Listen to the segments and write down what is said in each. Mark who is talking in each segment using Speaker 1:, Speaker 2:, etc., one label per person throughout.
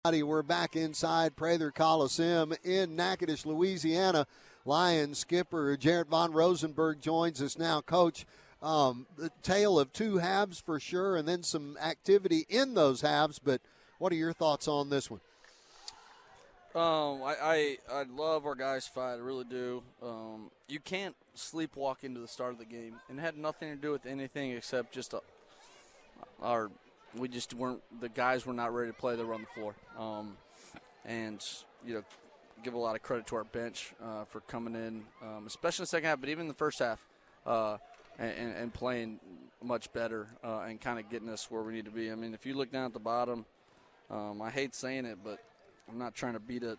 Speaker 1: We're back inside Prather Coliseum in Natchitoches, Louisiana. Lions skipper Jarrett Von Rosenberg joins us now. Coach, the tale of two halves for sure, and then some activity in those halves, but what are your thoughts on this one?
Speaker 2: I love our guys' fight. I really do. You can't sleepwalk into the start of the game, and it had nothing to do with anything except just we just weren't, the guys were not ready to play. They were on the floor. And, give a lot of credit to our bench for coming in, especially in the second half, but even in the first half, and playing much better and kind of getting us where we need to be. I mean, if you look down at the bottom, I hate saying it, but I'm not trying to beat a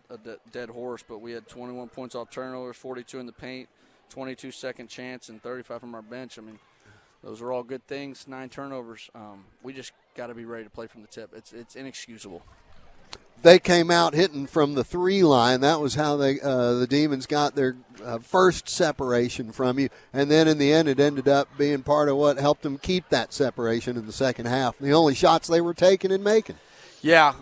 Speaker 2: dead horse, but we had 21 points off turnovers, 42 in the paint, 22 second chance, and 35 from our bench. I mean, those are all good things. 9 turnovers. We just got to be ready to play from the tip. It's inexcusable.
Speaker 1: They came out hitting from the 3 line. That was how the Demons got their first separation from you. And then in the end, it ended up being part of what helped them keep that separation in the second half. The only shots they were taking and making.
Speaker 2: Yeah,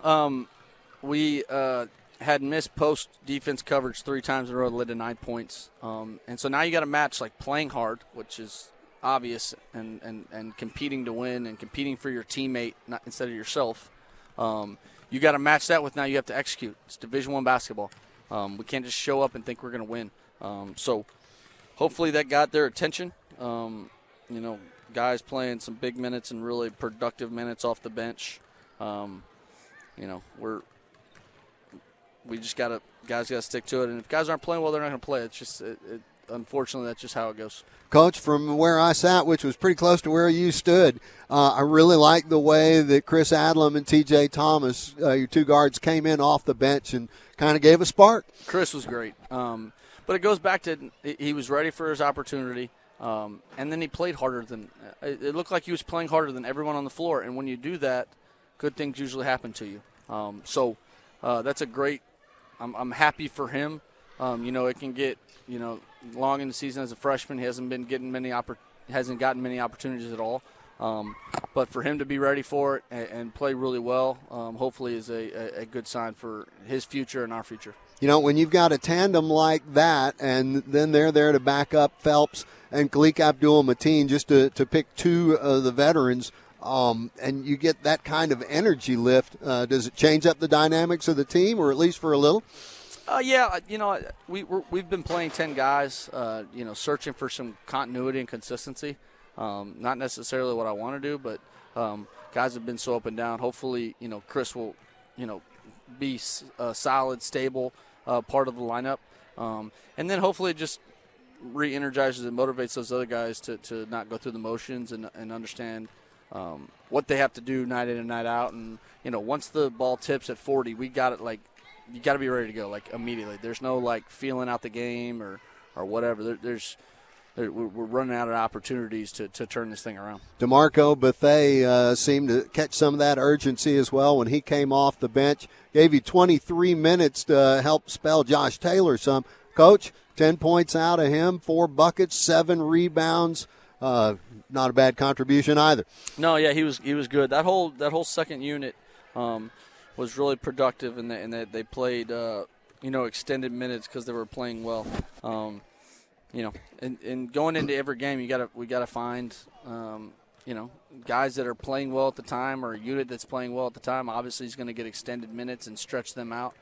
Speaker 2: we had missed post defense coverage 3 times in a row that led to 9 points. And so now you got a match like playing hard, which is obvious, and competing to win and competing for your teammate instead of yourself. You got to match that with now you have to execute. It's Division I basketball. We can't just show up and think we're going to win. So hopefully that got their attention. Guys playing some big minutes and really productive minutes off the bench. We just guys got to stick to it. And if guys aren't playing well, they're not going to play. It's just unfortunately, that's just how it goes.
Speaker 1: Coach, from where I sat, which was pretty close to where you stood, I really like the way that Chris Adlam and T.J. Thomas, your 2 guards, came in off the bench and kind of gave a spark.
Speaker 2: Chris was great. But it goes back to he was ready for his opportunity, and then he played harder than – it looked like he was playing harder than everyone on the floor. And when you do that, good things usually happen to you. So that's a great – I'm happy for him. It can get, long in the season as a freshman. He hasn't gotten many opportunities at all. But for him to be ready for it and play really well, hopefully is a good sign for his future and our future.
Speaker 1: When you've got a tandem like that, and then they're there to back up Phelps and Kalik Abdul-Mateen, just to pick 2 of the veterans, and you get that kind of energy lift, does it change up the dynamics of the team, or at least for a little? We've been playing 10 guys, searching for some continuity and consistency. Not necessarily what I want to do, but guys have been so up and down. Hopefully, Chris will, be a solid, stable part of the lineup. And then hopefully it just re-energizes and motivates those other guys to not go through the motions and understand what they have to do night in and night out. And, once the ball tips at 40, we got it you got to be ready to go immediately. There's no feeling out the game or whatever. We're running out of opportunities to turn this thing around. DeMarco Bethea seemed to catch some of that urgency as well when he came off the bench. Gave you 23 minutes to help spell Josh Taylor some. Coach, 10 points out of him, 4 buckets, 7 rebounds. Not a bad contribution either.
Speaker 2: No, yeah, he was good. That whole second unit was really productive, and they played extended minutes because they were playing well. And going into every game, we gotta find guys that are playing well at the time, or a unit that's playing well at the time. Obviously, he's going to get extended minutes and stretch them out.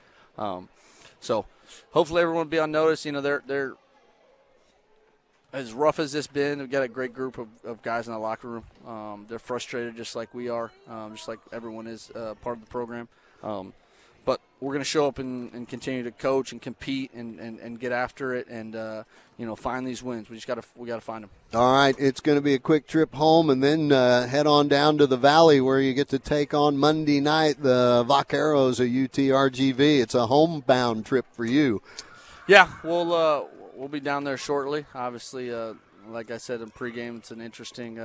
Speaker 2: So hopefully everyone will be on notice. They're as rough as this been. We've got a great group of guys in the locker room. They're frustrated just like we are, just like everyone is part of the program. But we're going to show up and continue to coach and compete and get after it and find these wins. We got to find them.
Speaker 1: All right, it's going to be a quick trip home and then head on down to the Valley where you get to take on Monday night the Vaqueros of UTRGV. It's a homebound trip for you.
Speaker 2: Yeah, we'll be down there shortly. Obviously, like I said in pregame, it's an interesting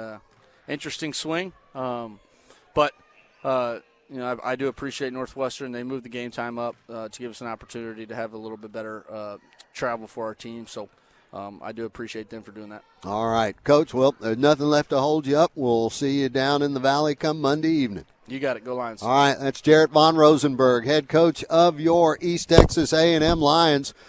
Speaker 2: swing. But I do appreciate Northwestern. They moved the game time up to give us an opportunity to have a little bit better travel for our team. So,
Speaker 1: I do appreciate them for doing that.
Speaker 3: All right, Coach. Well, there's nothing left to hold you up. We'll see you down in the Valley come Monday evening.
Speaker 1: You got it. Go Lions.
Speaker 3: All right, that's Jarrett Von Rosenberg, head coach of your East Texas A&M Lions.